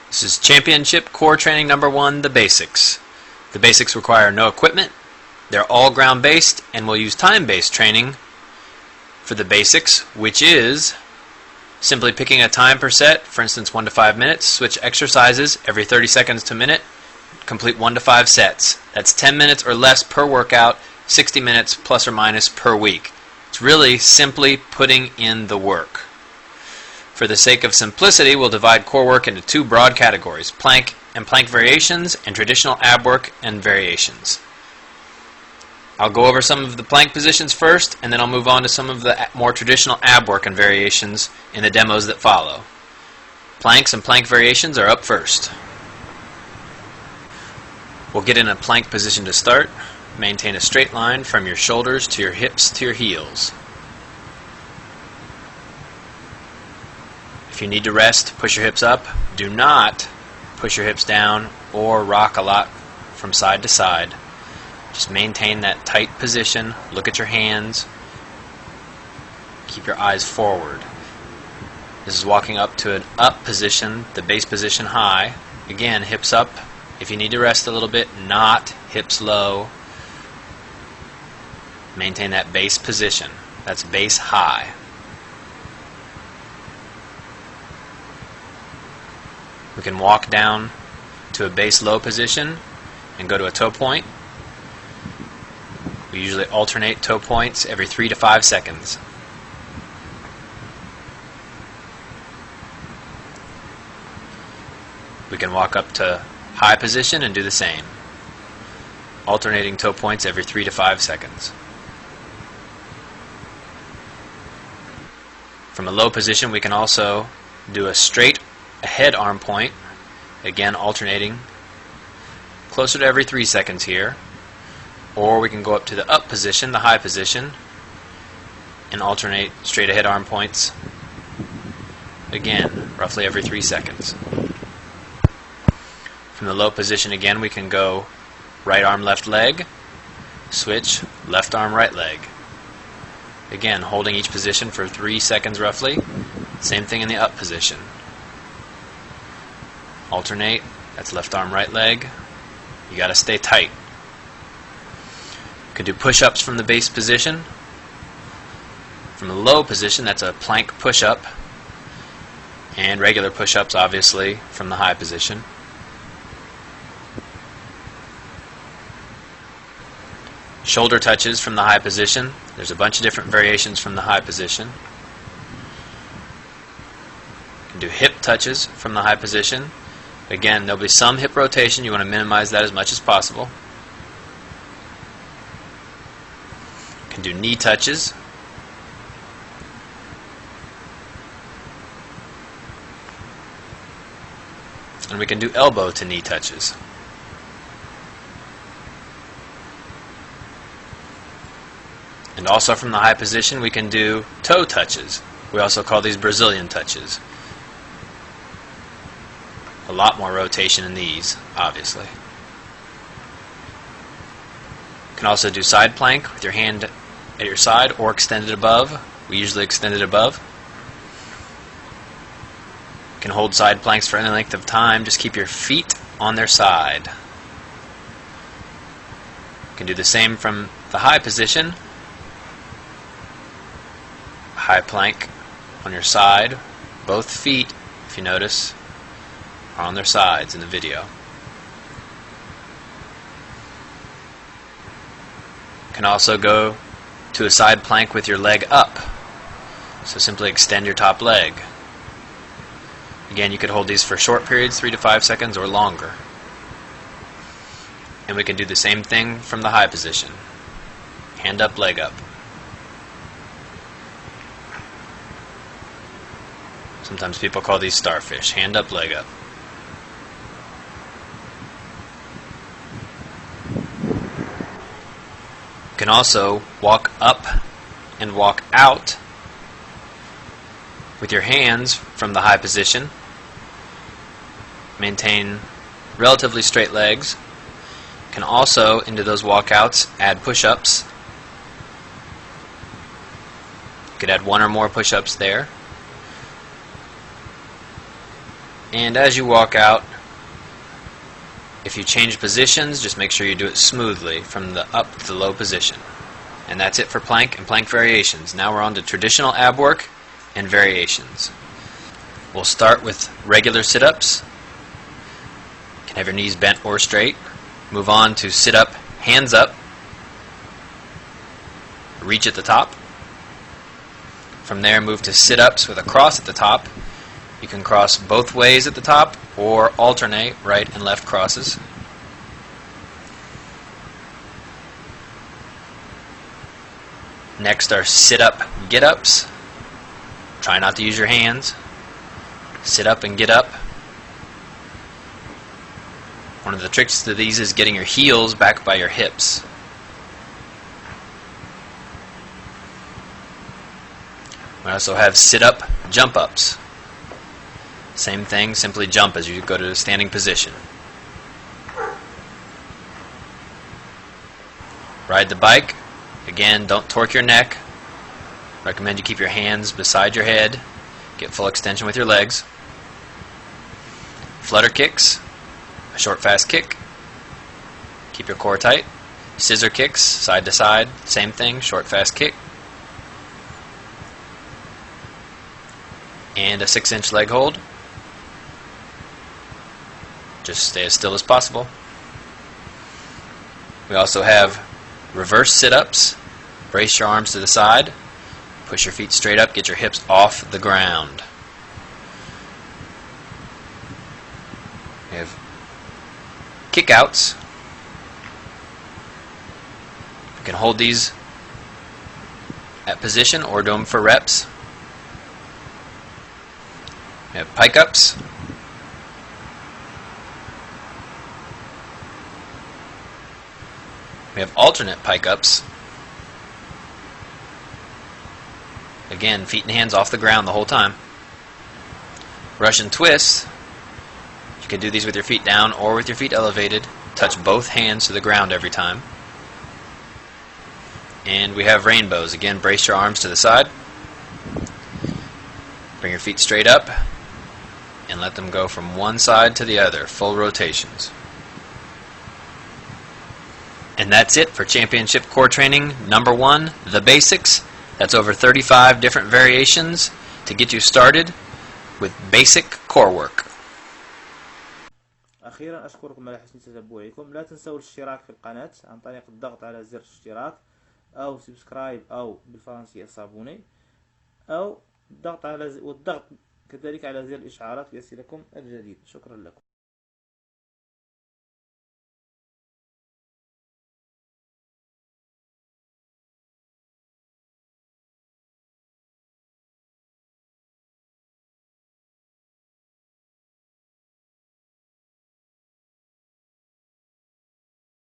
This is Championship Core Training number 1, the basics. The basics require no equipment. They're all ground-based, and we'll use time-based training for the basics, which is simply picking a time per set, for instance 1 to 5 minutes, switch exercises every 30 seconds to a minute, complete 1 to 5 sets. That's 10 minutes or less per workout, 60 minutes plus or minus per week. It's really simply putting in the work. For the sake of simplicity, we'll divide core work into 2 broad categories, plank and plank variations, and traditional ab work and variations. I'll go over some of the plank positions first, and then I'll move on to some of the more traditional ab work and variations in the demos that follow. Planks and plank variations are up first. We'll get in a plank position to start. Maintain a straight line from your shoulders to your hips to your heels. If you need to rest, push your hips up. Do not push your hips down or rock a lot from side to side. Just maintain that tight position. Look at your hands. Keep your eyes forward. This is walking up to an up position, the base position high. Again, hips up. If you need to rest a little bit, not hips low. Maintain that base position. That's base high. We can walk down to a base low position and go to a toe point. We usually alternate toe points every 3 to 5 seconds. We can walk up to high position and do the same, alternating toe points every 3 to 5 seconds. From a low position, we can also do a straight ahead arm point, again alternating closer to every 3 seconds here. Or we can go up to the up position, the high position, and alternate straight ahead arm points, again, roughly every 3 seconds. From the low position again, we can go right arm, left leg, switch, left arm, right leg. Again, holding each position for 3 seconds roughly. Same thing in the up position. Alternate, that's left arm, right leg. You got to stay tight. You can do push-ups from the base position. From the low position, that's a plank push-up. And regular push-ups, obviously, from the high position. Shoulder touches from the high position. There's a bunch of different variations from the high position. You can do hip touches from the high position. Again, there'll be some hip rotation. You want to minimize that as much as possible. You can do knee touches. And we can do elbow to knee touches. And also from the high position, we can do toe touches. We also call these Brazilian touches. A lot more rotation in these, obviously. You can also do side plank with your hand at your side or extended above. We usually extend it above. You can hold side planks for any length of time. Just keep your feet on their side. You can do the same from the high position. High plank on your side. Both feet, if you notice, are on their sides in the video. You can also go to a side plank with your leg up. So simply extend your top leg. Again, you could hold these for short periods, 3 to 5 seconds or longer. And we can do the same thing from the high position. Hand up, leg up. Sometimes people call these starfish. Hand up, leg up. You can also walk up and walk out with your hands from the high position. Maintain relatively straight legs. You can also, into those walkouts, add push-ups. You could add 1 or more push-ups there. And as you walk out, if you change positions, just make sure you do it smoothly from the up to the low position. And that's it for plank and plank variations. Now we're on to traditional ab work and variations. We'll start with regular sit-ups. You can have your knees bent or straight. Move on to sit-up, hands up. Reach at the top. From there, move to sit-ups with a cross at the top. You can cross both ways at the top or alternate right and left crosses. Next are sit-up get-ups. Try not to use your hands. Sit up and get up. One of the tricks to these is getting your heels back by your hips. We also have sit-up jump-ups. Same thing, simply jump as you go to a standing position. Ride the bike. Again, don't torque your neck. Recommend you keep your hands beside your head. Get full extension with your legs. Flutter kicks. A short fast kick. Keep your core tight. Scissor kicks, side to side. Same thing, short fast kick. And a 6-inch leg hold. Just stay as still as possible. We also have reverse sit-ups. Brace your arms to the side. Push your feet straight up. Get your hips off the ground. We have kick-outs. You can hold these at position or do them for reps. We have pike-ups. We have alternate pike-ups. Again, feet and hands off the ground the whole time. Russian twists. You can do these with your feet down or with your feet elevated. Touch both hands to the ground every time. And we have rainbows. Again, brace your arms to the side. Bring your feet straight up and let them go from one side to the other. Full rotations. And that's it for Championship Core Training number 1, the basics. That's over 35 different variations to get you started with basic core work. أخيرا أشكركم على حسن تتبعكم. لا تنسوا الاشتراك في القناة عن طريق الضغط على زر الاشتراك أو سبسكرايب أو بالفرنسية صابوني أو الضغط كذلك على زر الإشعارات ليصلكم الجديد. شكرا لكم.